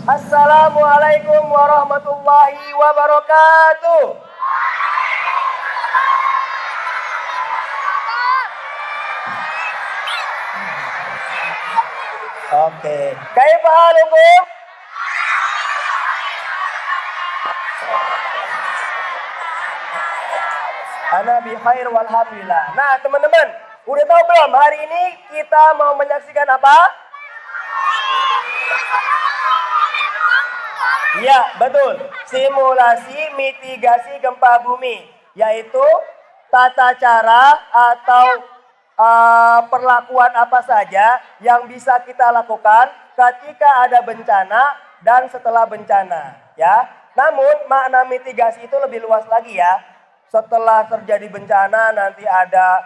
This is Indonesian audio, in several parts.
Assalamualaikum warahmatullahi wabarakatuh. Oke, kaifa halukum? Ana bi khair walhamdulillah. Nah, teman-teman, udah tahu belum hari ini kita mau menyaksikan apa? Ya, betul. Simulasi mitigasi gempa bumi, yaitu tata cara atau perlakuan apa saja yang bisa kita lakukan ketika ada bencana dan setelah bencana, ya. Namun makna mitigasi itu lebih luas lagi ya. Setelah terjadi bencana nanti ada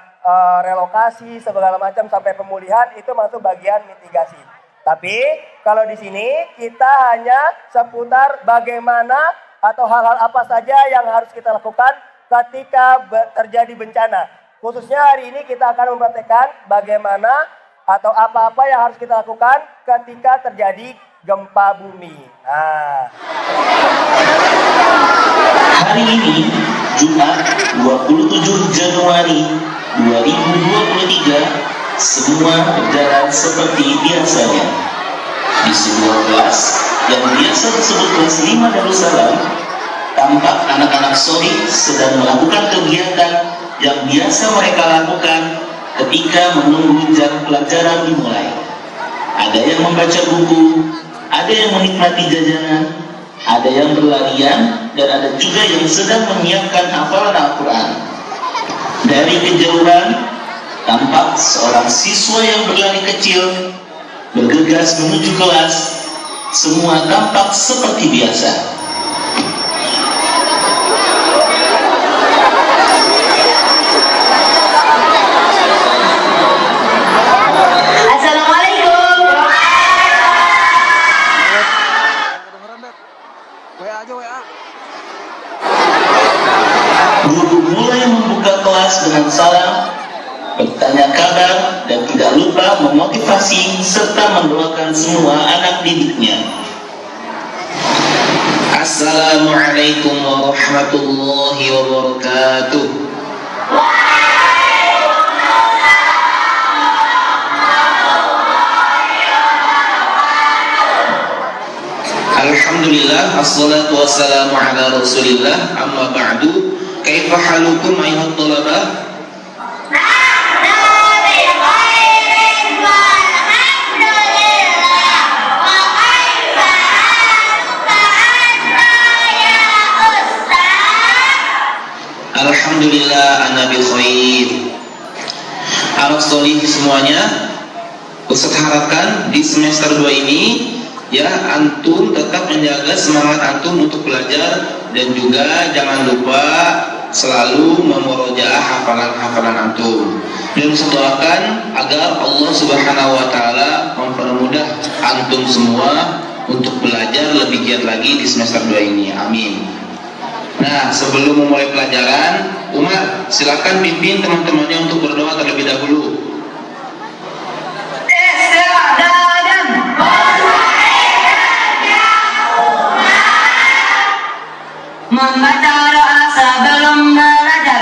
relokasi segala macam sampai pemulihan, itu masuk bagian mitigasi. Tapi kalau di sini kita hanya seputar bagaimana atau hal-hal apa saja yang harus kita lakukan ketika terjadi bencana. Khususnya hari ini kita akan mempraktekkan bagaimana atau apa-apa yang harus kita lakukan ketika terjadi gempa bumi. Nah, hari ini Jumat 27 Januari 2023 semua berjalan seperti biasanya. Di sebuah kelas yang biasa disebut kelas 5 Darussalam, tampak anak-anak Sori sedang melakukan kegiatan yang biasa mereka lakukan ketika menunggu jam pelajaran dimulai. Ada yang membaca buku, ada yang menikmati jajanan, ada yang berlarian, dan ada juga yang sedang menyiapkan hafalan Al-Quran. Dari kejauhan tampak seorang siswa yang berlari kecil bergegas menuju kelas. Semua tampak seperti biasa. Assalamualaikum. Guru mulai membuka kelas dengan salam, bertanya kabar, dan tidak lupa memotivasi serta mendoakan semua anak didiknya. Assalamualaikum warahmatullahi wabarakatuh. Alhamdulillah, assalatu wassalamu ala rasulillah, amma ba'du. Kaifa halukum ayuhat thalabah? Alhamdulillah, ana bi khair. Anak solih semuanya, Ustaz harapkan di semester 2 ini ya antum tetap menjaga semangat antum untuk belajar, dan juga jangan lupa selalu memurojaah hafalan-hafalan antum. Dan Ustaz doakan agar Allah Subhanahu wa taala mempermudah antum semua untuk belajar lebih giat lagi di semester 2 ini. Amin. Nah, sebelum memulai pelajaran, Umar, silakan pimpin teman-temannya untuk berdoa terlebih dahulu. Membaca doa sebelum belajar.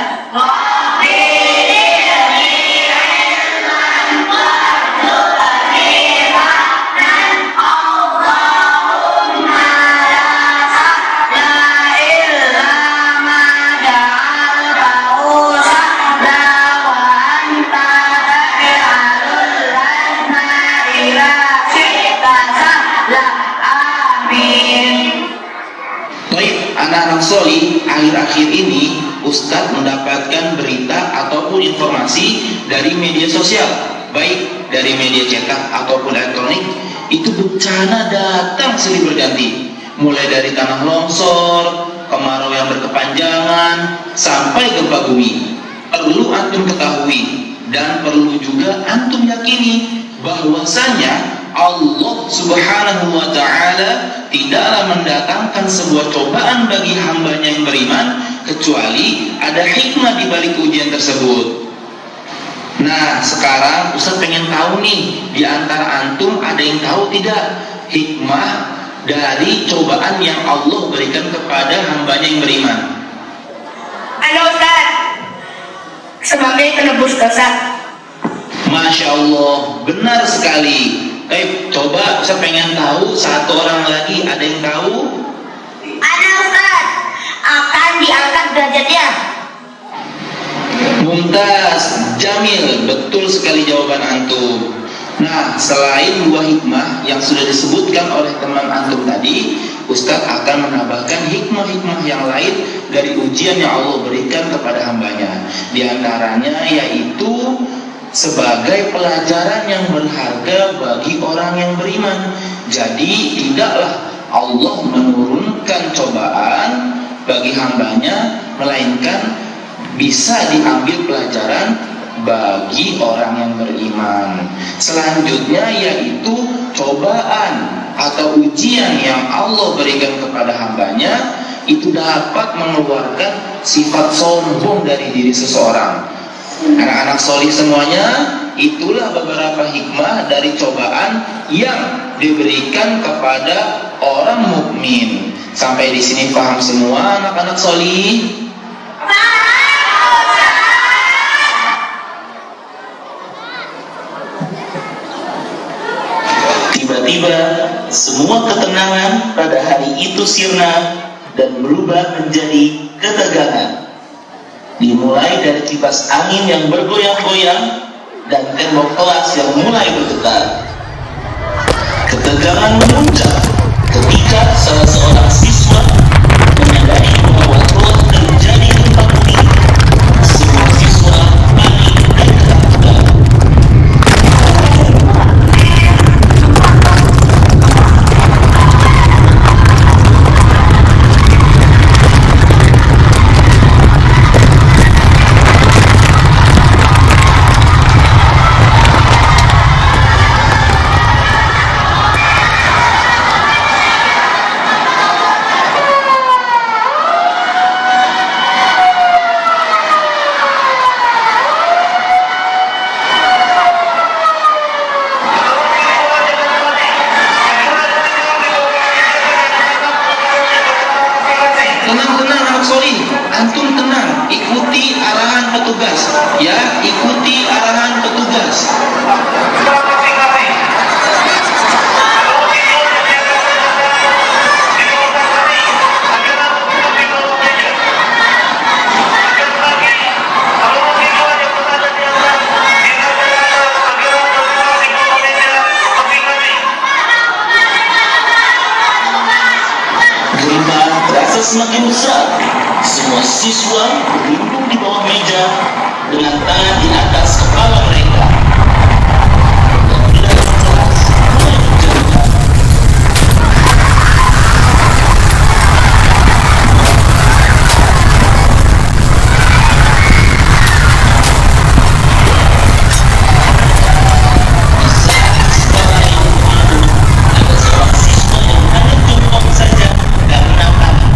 Anak-anak soli, akhir-akhir ini Ustadz mendapatkan berita ataupun informasi dari media sosial, baik dari media cetak ataupun elektronik. Itu bencana datang silih berganti, mulai dari tanah longsor, kemarau yang berkepanjangan, sampai gempa bumi. Perlu antum ketahui dan perlu juga antum yakini bahwasanya Allah Subhanahu wa ta'ala tidaklah mendatangkan sebuah cobaan bagi hambanya yang beriman kecuali ada hikmah di balik ujian tersebut. Nah, sekarang Ustaz pengen tahu nih, di antara antum ada yang tahu tidak hikmah dari cobaan yang Allah berikan kepada hambanya yang beriman? Ada Ustaz, sebagai penebus dosa. Masya Allah, benar sekali. Coba saya pengen tahu satu orang lagi, ada yang tahu? Ada Ustaz, akan diangkat derajatnya. Mumtaz, Jamil, betul sekali jawaban antum. Nah, selain dua hikmah yang sudah disebutkan oleh teman antum tadi, Ustadz akan menambahkan hikmah-hikmah yang lain dari ujian yang Allah berikan kepada hambanya. Di antaranya yaitu sebagai pelajaran yang berharga bagi orang yang beriman. Jadi tidaklah Allah menurunkan cobaan bagi hambanya, melainkan bisa diambil pelajaran bagi orang yang beriman. Selanjutnya yaitu cobaan atau ujian yang Allah berikan kepada hambanya itu dapat mengeluarkan sifat sombong dari diri seseorang. Anak-anak solih semuanya, itulah beberapa hikmah dari cobaan yang diberikan kepada orang mukmin. Sampai di sini paham semua anak-anak solih? Tiba-tiba semua ketenangan pada hari itu sirna dan berubah menjadi ketegangan. Dimulai dari kipas angin yang bergoyang-goyang dan tembok kelas yang mulai bergetar. Ketegangan memuncak ketika salah seorang siswa menyadari bahwa telah terjadi gempa bumi. Semua siswa panik dan ketakutan. Tenang anak solih, antum tenang, ikuti arahan petugas, ya, ikuti arahan petugas. Gempa terasa semakin besar. Semua siswa berlindung di bawah meja dengan tangan di atas kepala mereka. Dan tidak jelas mulai bercerita. Di saat siswa lain berlindung, ada seorang siswa yang hanya jongkok saja karena panik.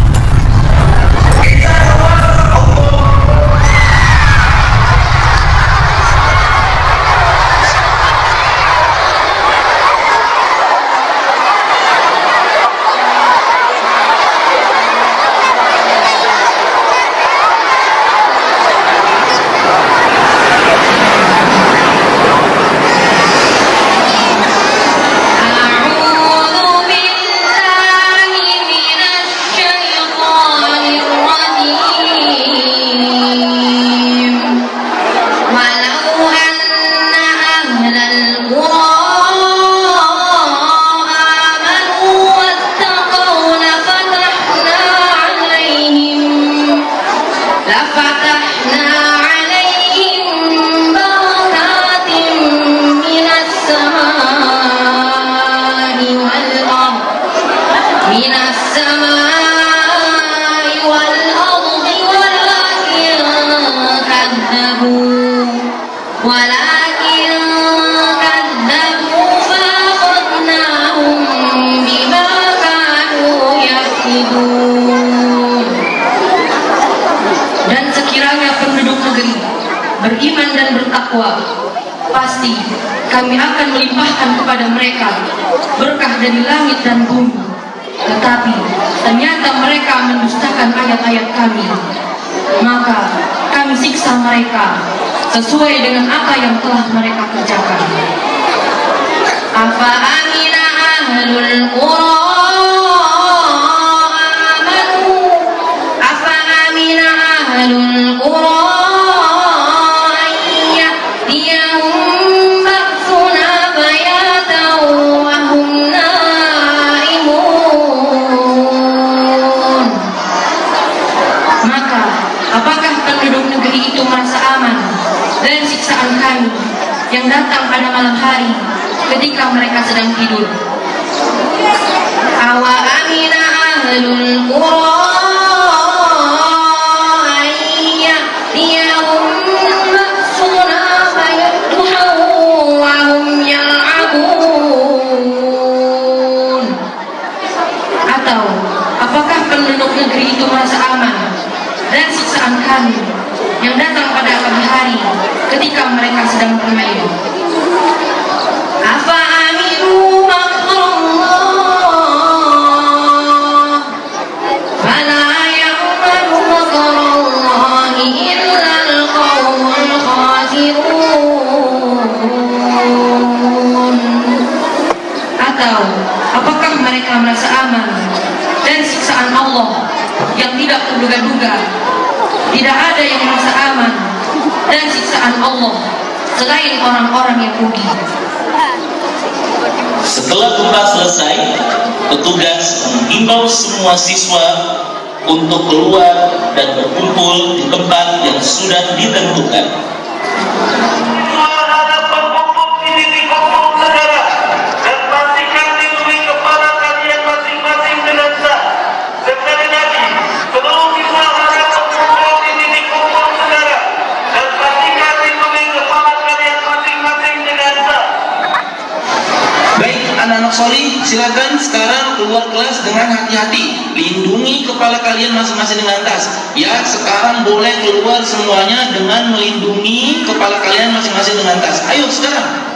bertakwa, pasti kami akan melimpahkan kepada mereka berkah dari langit dan bumi. Tetapi ternyata mereka mendustakan ayat-ayat kami, maka kami siksa mereka sesuai dengan apa yang telah mereka kerjakan. Afa amina ahlul qura amanu, afa amina ahlul qura ayyatiyahum ba'suna bayatan wa hum naimun. Maka apakah penduduk negeri itu merasa aman dari siksaan kami yang datang pada malam hari ketika mereka sedang tidur? Awa amina ahlul qura ayyatiyahum ba'suna bayatan wa hum yal'abun. Atau apakah penduduk negeri itu merasa aman dan siksaan kami yang datang pada pagi hari ketika mereka sedang bermain? Afa aminu makrallah fala ya'manu makrallahi illa al-qawmul khasirun. Atau apakah mereka merasa aman dan siksaan Allah yang tidak terduga-duga? Tidak ada yang merasa aman dan siksaan Allah selain orang-orang yang rugi. Setelah gempa selesai, petugas menghimbau semua siswa untuk keluar dan berkumpul di tempat yang sudah ditentukan. Anak-anak solih, silakan sekarang keluar kelas dengan hati-hati. Lindungi kepala kalian masing-masing dengan tas. Ya, sekarang boleh keluar semuanya dengan melindungi kepala kalian masing-masing dengan tas. Ayo sekarang.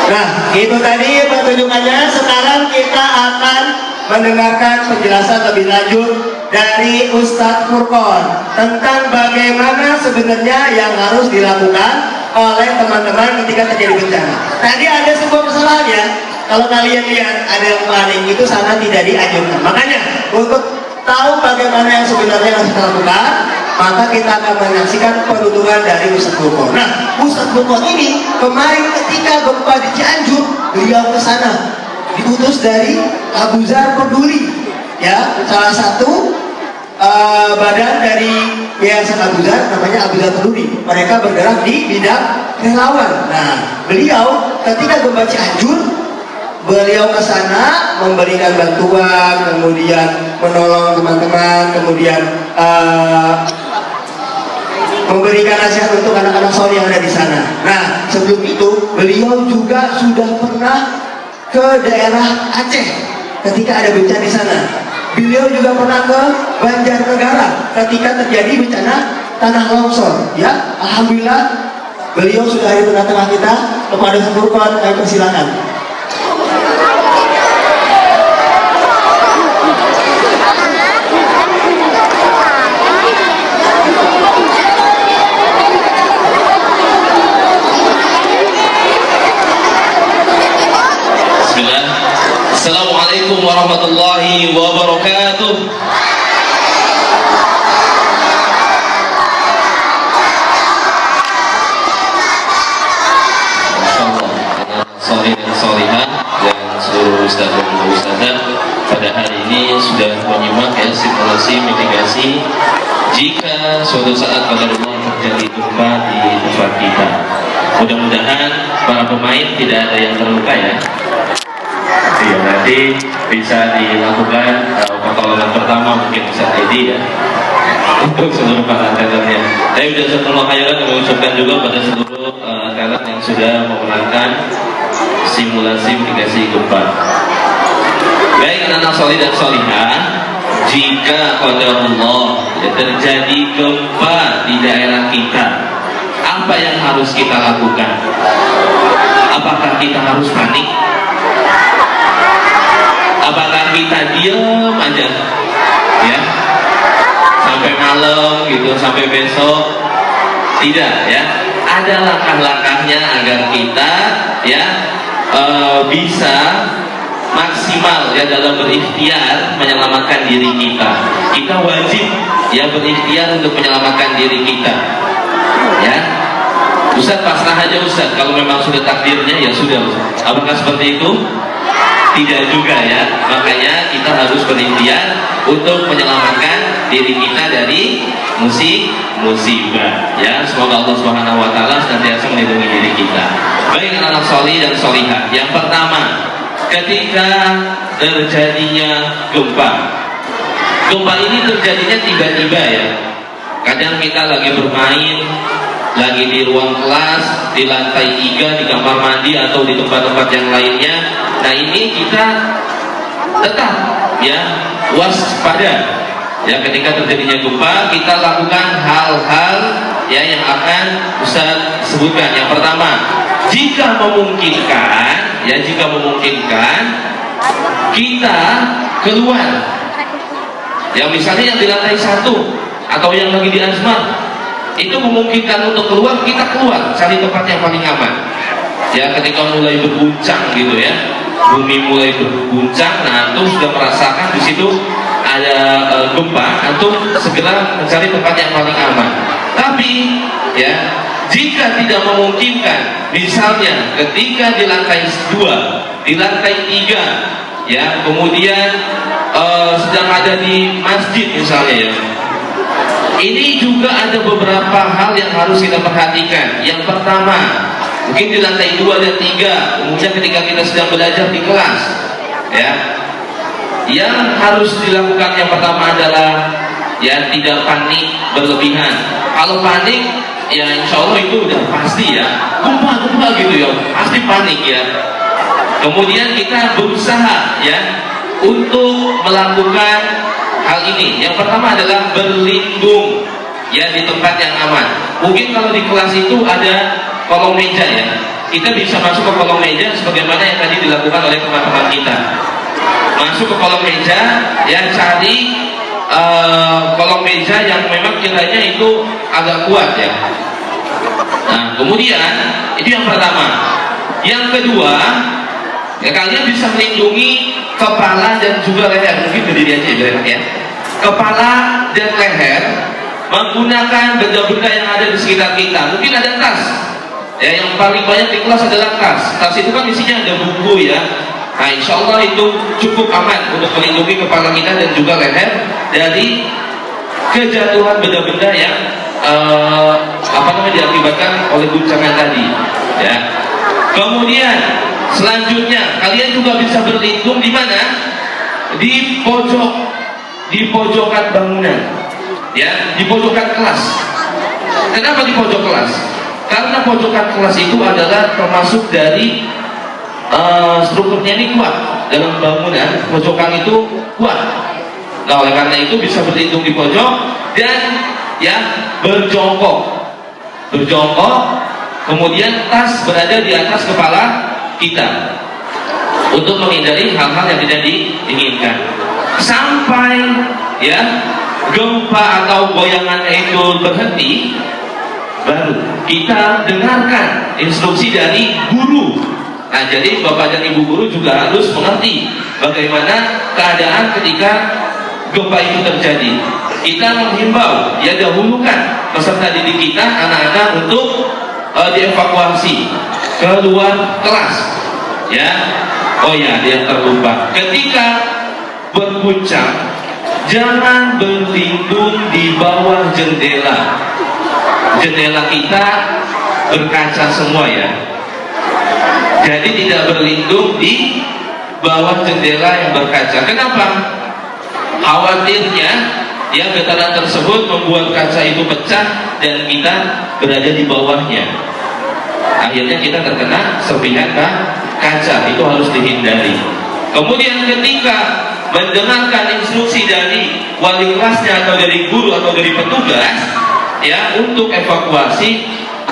Nah, itu tadi pertunjukannya. Sekarang kita akan mendengarkan penjelasan lebih lanjut dari Ustadz Furqon tentang bagaimana sebenarnya yang harus dilakukan oleh teman-teman ketika terjadi bencana. Tadi ada sebuah kesalahan ya. Kalau kalian lihat ada yang panik itu sangat tidak dianjurkan. Makanya untuk tahu bagaimana yang sebenarnya harus kita lakukan, maka kita akan menyaksikan penuturan dari Ustadz Furqon. Nah, Ustadz Furqon ini kemarin ketika gempa di Cianjur, beliau ke sana diutus dari Abu Zar Peduli, ya, salah satu badan dari Yayasan Abu Zar, namanya Abu Zar Peduli. Mereka bergerak di bidang relawan. Nah, beliau ketika gempa Cianjur, beliau ke sana memberikan bantuan, kemudian menolong teman-teman, kemudian memberikan nasihat untuk anak-anak soleh yang ada di sana. Nah, sebelum itu beliau juga sudah pernah ke daerah Aceh ketika ada bencana di sana. Beliau juga pernah ke Banjarnegara ketika terjadi bencana tanah longsor. Ya, alhamdulillah beliau sudah ada di tengah-tengah kita. Kepada Furqon, kami persilakan. Assalamualaikum warahmatullahi wabarakatuh. ya, simulasi mitigasi jika suatu saat qadarullah terjadi gempa di tempat kita. Mudah-mudahan para pemain tidak ada yang terluka ya. Ya, nanti bisa dilakukan pertolongan pertama, mungkin bisa ID ya untuk seluruh para talentnya. Saya sudah setelah khairan mengucapkan juga pada seluruh talent yang sudah memenangkan simulasi mitigasi gempa. Baik anak solih dan solihah, jika qadarullah ya, terjadi gempa di daerah kita, apa yang harus kita lakukan? Apakah kita harus panik? Apakah kita diam aja ya sampai malam gitu, sampai besok? Tidak ya, ada langkah-langkahnya agar kita ya bisa maksimal ya dalam berikhtiar menyelamatkan diri kita. Kita wajib ya berikhtiar untuk menyelamatkan diri kita ya. Ustaz pasrah aja Ustaz, kalau memang sudah takdirnya ya sudah Ustaz. Apakah seperti itu? Tidak juga ya, makanya kita harus berikhtiar untuk menyelamatkan diri kita dari musibah ya. Semoga Allah Subhanahu wa taala senantiasa melindungi diri kita. Baik anak solih dan solihah, yang pertama, ketika terjadinya gempa ini terjadinya tiba-tiba ya. Kadang kita lagi bermain, lagi di ruang kelas, di lantai 3, di kamar mandi atau di tempat-tempat yang lainnya. Nah ini kita tetap ya waspada ya, ketika terjadinya gempa kita lakukan hal-hal ya yang akan Ustaz sebutkan. Yang pertama, jika memungkinkan ya, jika memungkinkan kita keluar ya, misalnya yang di lantai 1 atau yang lagi di asma itu memungkinkan untuk keluar, kita keluar cari tempat yang paling aman ya. Ketika mulai berguncang gitu ya, bumi mulai berguncang, nah antum sudah merasakan di situ ada gempa, antum segera mencari tempat yang paling aman. Tapi ya, jika tidak memungkinkan, misalnya ketika di lantai 2, di lantai 3 ya, kemudian sedang ada di masjid misalnya ya, ini juga ada beberapa hal yang harus kita perhatikan. Yang pertama, mungkin di lantai 2 dan 3, kemudian ketika kita sedang belajar di kelas ya, yang harus dilakukan yang pertama adalah ya tidak panik berlebihan. Kalau panik ya insya Allah itu udah pasti ya, gempa gitu ya, pasti panik ya. Kemudian kita berusaha ya untuk melakukan hal ini. Yang pertama adalah berlindung ya di tempat yang aman. Mungkin kalau di kelas itu ada kolong meja ya, kita bisa masuk ke kolong meja sebagaimana yang tadi dilakukan oleh teman-teman kita. Masuk ke kolong meja ya, cari kolong meja yang memang kiranya itu agak kuat ya. Nah kemudian itu yang pertama. Yang kedua ya, kalian bisa melindungi kepala dan juga leher. Mungkin berdiri aja ya, kepala dan leher menggunakan benda-benda yang ada di sekitar kita. Mungkin ada tas ya, yang paling banyak di kelas adalah tas. Tas itu kan isinya ada buku ya. Nah insya Allah itu cukup aman untuk melindungi kepala kita dan juga leher dari kejatuhan benda-benda yang diakibatkan oleh guncangan tadi ya. Kemudian selanjutnya kalian juga bisa berlindung di mana? Di pojokan bangunan ya, di pojokan kelas. Kenapa di pojok kelas? Karena pojokan kelas itu adalah termasuk dari strukturnya ini kuat dalam bangunan, pojokan itu kuat. Nah oleh karena itu bisa berlindung di pojok dan ya berjongkok, kemudian tas berada di atas kepala kita untuk menghindari hal-hal yang tidak diinginkan. Sampai ya gempa atau goyangan itu berhenti, baru kita dengarkan instruksi dari guru. Nah jadi bapak dan ibu guru juga harus mengerti bagaimana keadaan ketika gempa itu terjadi. Kita menghimbau ya, dahulukan peserta didik kita, anak-anak untuk dievakuasi ke luar kelas ya. Oh ya, dia terlupa ketika berguncang jangan berlindung di bawah jendela. Jendela kita berkaca semua ya. Jadi tidak berlindung di bawah jendela yang berkaca. Kenapa? Khawatirnya yang getaran tersebut membuat kaca itu pecah dan kita berada di bawahnya. Akhirnya kita terkena serpihan kaca. Itu harus dihindari. Kemudian ketika mendengarkan instruksi dari wali kelasnya atau dari guru atau dari petugas ya untuk evakuasi,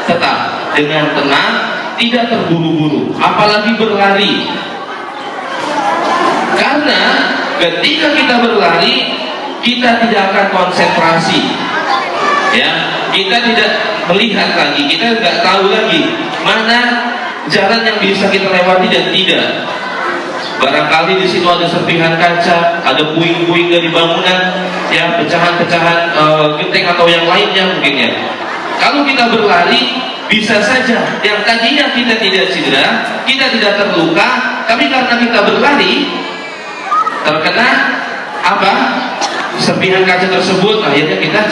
tetap dengan tenang, tidak terburu-buru, apalagi berlari. Karena ketika kita berlari, kita tidak akan konsentrasi, ya, kita tidak melihat lagi, kita nggak tahu lagi mana jalan yang bisa kita lewati dan tidak. Barangkali di situ ada serpihan kaca, ada puing-puing dari bangunan, ya, pecahan-pecahan genteng atau yang lainnya mungkin ya. Kalau kita berlari, bisa saja yang tadinya kita tidak cedera, kita tidak terluka, tapi karena kita berlari terkena apa? Serpihan kaca tersebut, akhirnya kita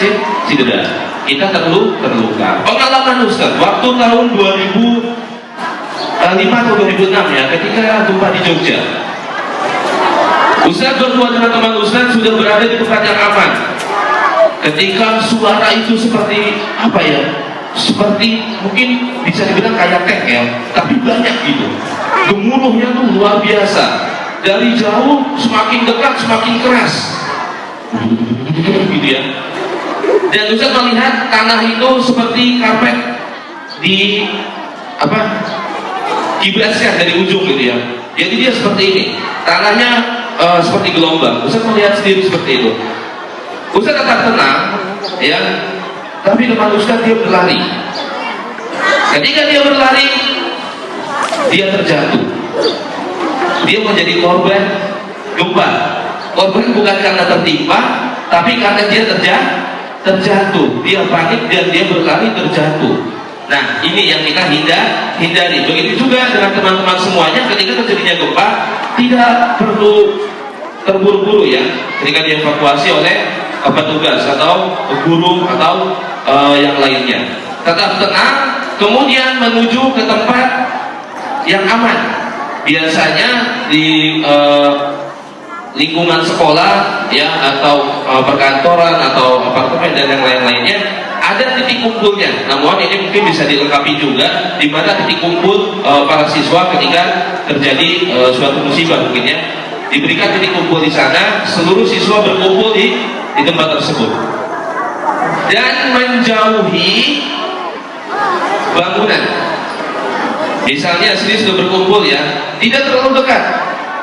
cedera, kita terluka. Pengalaman Ustaz, waktu tahun 2005 atau 2006 ya, ketika gempa di Jogja, Ustaz berdua dengan teman Ustaz sudah berada di tempat yang aman. Ketika suara itu seperti apa ya? Seperti mungkin bisa dibilang kayak tek ya, tapi banyak gitu. Gemuruhnya tuh luar biasa. Dari jauh semakin dekat semakin keras. Gitu ya. Dan Ustaz melihat tanah itu seperti karpet di apa? Kibraskan dari ujung gitu ya. Jadi dia seperti ini. Tanahnya seperti gelombang. Ustaz melihat sendiri seperti itu. Ustaz tetap tenang, ya. Tapi teman Ustaz dia berlari. Ketika dia berlari, dia terjatuh. Dia menjadi korban gempa. Korban bukan karena tertimpa, tapi karena dia terjatuh. Dia panik dan dia berlari terjatuh. Nah, ini yang kita hindari. Begitu juga dengan teman-teman semuanya, ketika terjadinya gempa, tidak perlu terburu-buru ya. Ketika dievakuasi oleh petugas atau guru atau yang lainnya, tetap tenang, kemudian menuju ke tempat yang aman. Biasanya di lingkungan sekolah ya, atau perkantoran atau apartemen dan yang lain-lainnya ada titik kumpulnya. Namun ini mungkin bisa dilengkapi juga di mana titik kumpul para siswa ketika terjadi suatu musibah mungkin ya. Diberikan titik kumpul di sana, seluruh siswa berkumpul di tempat tersebut dan menjauhi bangunan. Misalnya sini sudah berkumpul ya, tidak terlalu dekat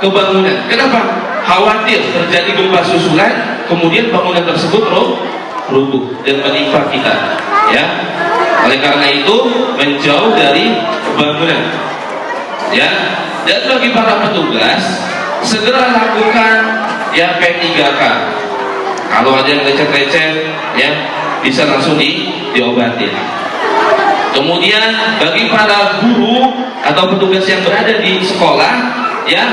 ke bangunan. Kenapa? Khawatir terjadi gempa susulan, kemudian bangunan tersebut rubuh dan menimpa kita. Ya, oleh karena itu menjauh dari bangunan. Ya, dan bagi para petugas segera lakukan ya P3K. Kalau ada yang lecet-lecet ya bisa langsung diobatin. Kemudian bagi para guru atau petugas yang berada di sekolah ya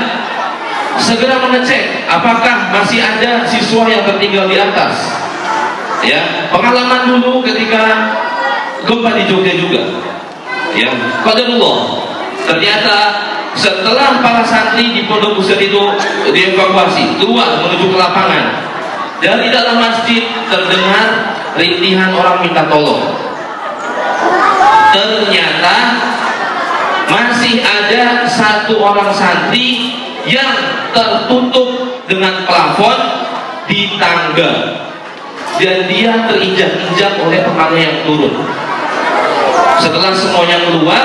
segera mengecek apakah masih ada siswa yang tertinggal di atas. Ya, pengalaman dulu ketika gempa di Jogja juga. Ya, qadarullah. Ternyata setelah para santri di Pondok Ustaz itu dievakuasi keluar menuju ke lapangan, dari dalam masjid terdengar rintihan orang minta tolong. Ternyata masih ada satu orang santri yang tertutup dengan plafon di tangga dan dia terinjak-injak oleh temannya yang turun. Setelah semuanya keluar,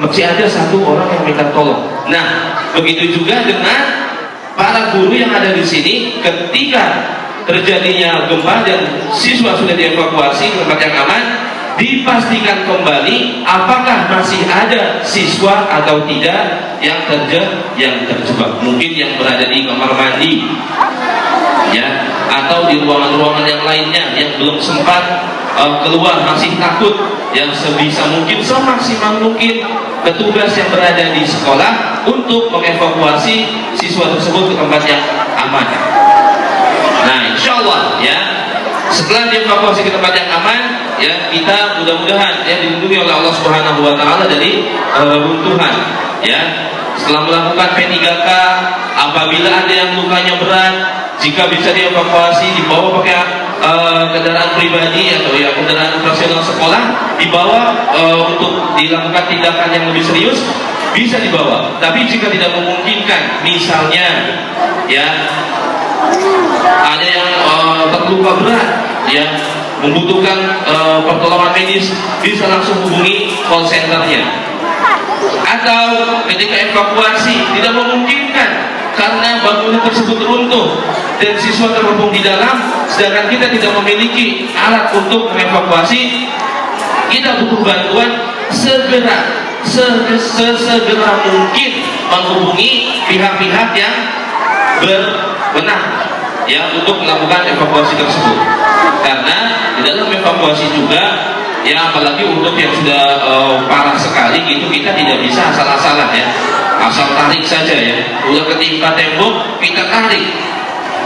masih ada satu orang yang minta tolong. Nah, begitu juga dengan para guru yang ada di sini. Ketika terjadinya gempa dan siswa sudah dievakuasi ke tempat yang aman, dipastikan kembali apakah masih ada siswa atau tidak yang terjebak. Mungkin yang berada di kamar mandi, ya, atau di ruangan-ruangan yang lainnya yang belum sempat keluar, masih takut. Yang sebisa mungkin, semaksimal mungkin petugas yang berada di sekolah untuk mengevakuasi siswa tersebut ke tempat yang aman. Nah, insya Allah ya, setelah dievakuasi ke tempat yang aman, ya kita mudah-mudahan ya dilindungi oleh Allah Subhanahu Wa Taala dari runtuhan. Ya, setelah melakukan P3K, apabila ada yang lukanya berat, jika bisa dievakuasi, dibawa pakai kendaraan pribadi atau ya kendaraan operasional sekolah, dibawa untuk dilakukan tindakan yang lebih serius, bisa dibawa. Tapi jika tidak memungkinkan, misalnya ya ada yang terluka berat, ya membutuhkan pertolongan medis, bisa langsung hubungi call centernya. Atau ketika evakuasi tidak memungkinkan karena bangunan tersebut runtuh dan siswa terhubung di dalam, sedangkan kita tidak memiliki alat untuk mengevakuasi, kita butuh bantuan segera, sesegera mungkin menghubungi pihak-pihak yang berwenang ya untuk melakukan evakuasi tersebut. Karena di dalam evakuasi juga ya, apalagi untuk yang sudah parah sekali gitu, kita tidak bisa asal-asalan ya, asal tarik saja ya, udah ketimpa tembok kita tarik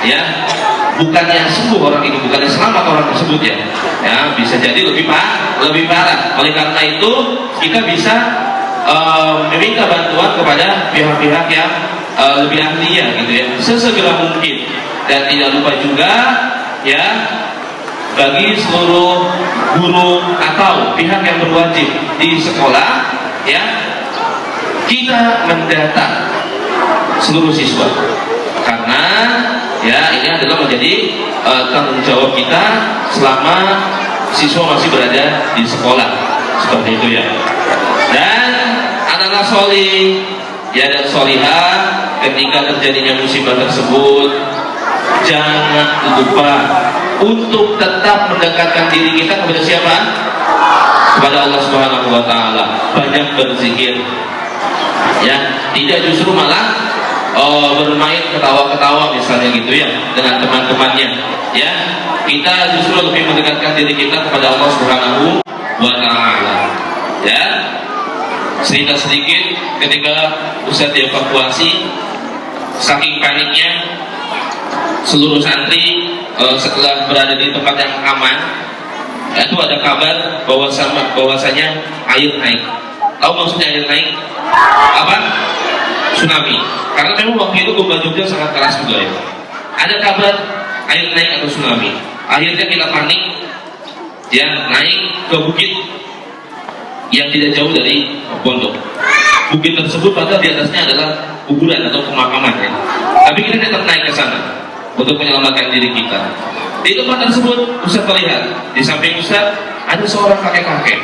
ya, bukannya sembuh orang itu, bukannya selamat orang tersebut ya, ya bisa jadi lebih parah. Oleh karena itu kita bisa meminta bantuan kepada pihak-pihak yang lebih ahlinya gitu ya, sesegera mungkin. Dan tidak lupa juga ya, bagi seluruh guru atau pihak yang berwajib di sekolah ya, kita mendata seluruh siswa, karena ya ini adalah menjadi tanggung jawab kita selama siswa masih berada di sekolah, seperti itu ya. Dan anak-anak solih ya dan solihah, ketika terjadinya musibah tersebut, jangan lupa untuk tetap mendekatkan diri kita kepada siapa? Kepada Allah Subhanahu Wa Taala. Banyak berzikir, ya, tidak justru malah bermain ketawa-ketawa misalnya gitu ya dengan teman-temannya. Ya, kita justru lebih mendekatkan diri kita kepada Allah Subhanahu Wa Taala. Ya, cerita sedikit ketika Ustadz dievakuasi, saking paniknya seluruh santri setelah berada di tempat yang aman, itu ada kabar bahwasanya air naik. Tahu maksudnya air naik? Apa? Tsunami. Karena memang waktu itu gempa Jogja sangat keras juga ya. Ada kabar air naik atau tsunami. Akhirnya kita panik, ya naik ke bukit yang tidak jauh dari pondok. Bukit tersebut padahal di atasnya adalah kuburan atau pemakaman ya. Tapi kita tetap naik ke sana untuk menyelamatkan diri kita. Di tempat tersebut Ustaz melihat di samping Ustaz ada seorang kakek-kakek,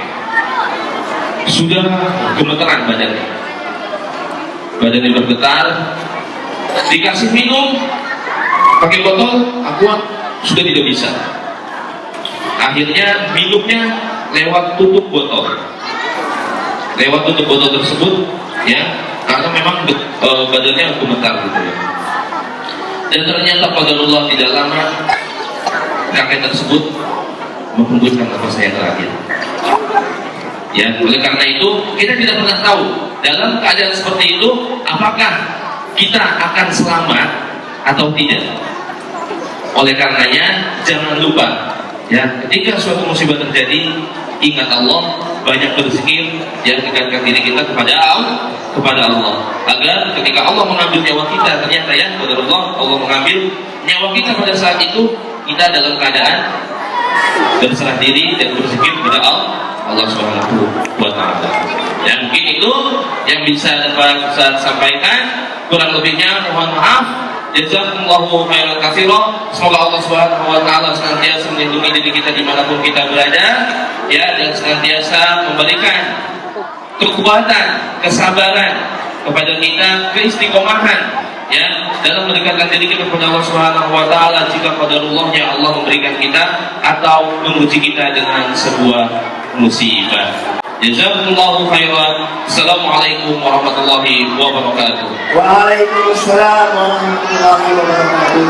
sudah gemeteran badannya bergetar, dikasih minum pakai botol aqua sudah tidak bisa. Akhirnya minumnya lewat tutup botol tersebut ya, karena memang badannya gemetar gitu ya. Dan ternyata qadarullah tidak lama kakek tersebut menghembuskan nafasnya yang terakhir. Ya, oleh karena itu kita tidak pernah tahu dalam keadaan seperti itu apakah kita akan selamat atau tidak. Oleh karenanya jangan lupa ya, ketika suatu musibah terjadi, ingat Allah, banyak berzikir, yang dekatkan diri kita kepada Allah, agar ketika Allah mengambil nyawa kita, ternyata ya qadarullah Allah mengambil nyawa kita pada saat itu, kita dalam keadaan berserah diri dan berzikir kepada Allah Subhanahu Wa Taala. Dan mungkin itu yang bisa dapat saya sampaikan. Kurang lebihnya mohon maaf. Jazakumullahu khairan katsira. Semoga Allah Subhanahu Wa Taala senantiasa melindungi diri kita dimanapun kita berada, ya, dan senantiasa memberikan kekuatan, kesabaran kepada kita, keistiqomahan ya dalam mendekatkan diri kita kepada Allah Subhanahu Wa Taala jika qadarullahnya Allah memberikan kita atau menguji kita dengan sebuah musibah. Jazakumullahu khairan. Assalamualaikum warahmatullahi wabarakatuh. Waalaikumsalam warahmatullahi wabarakatuh.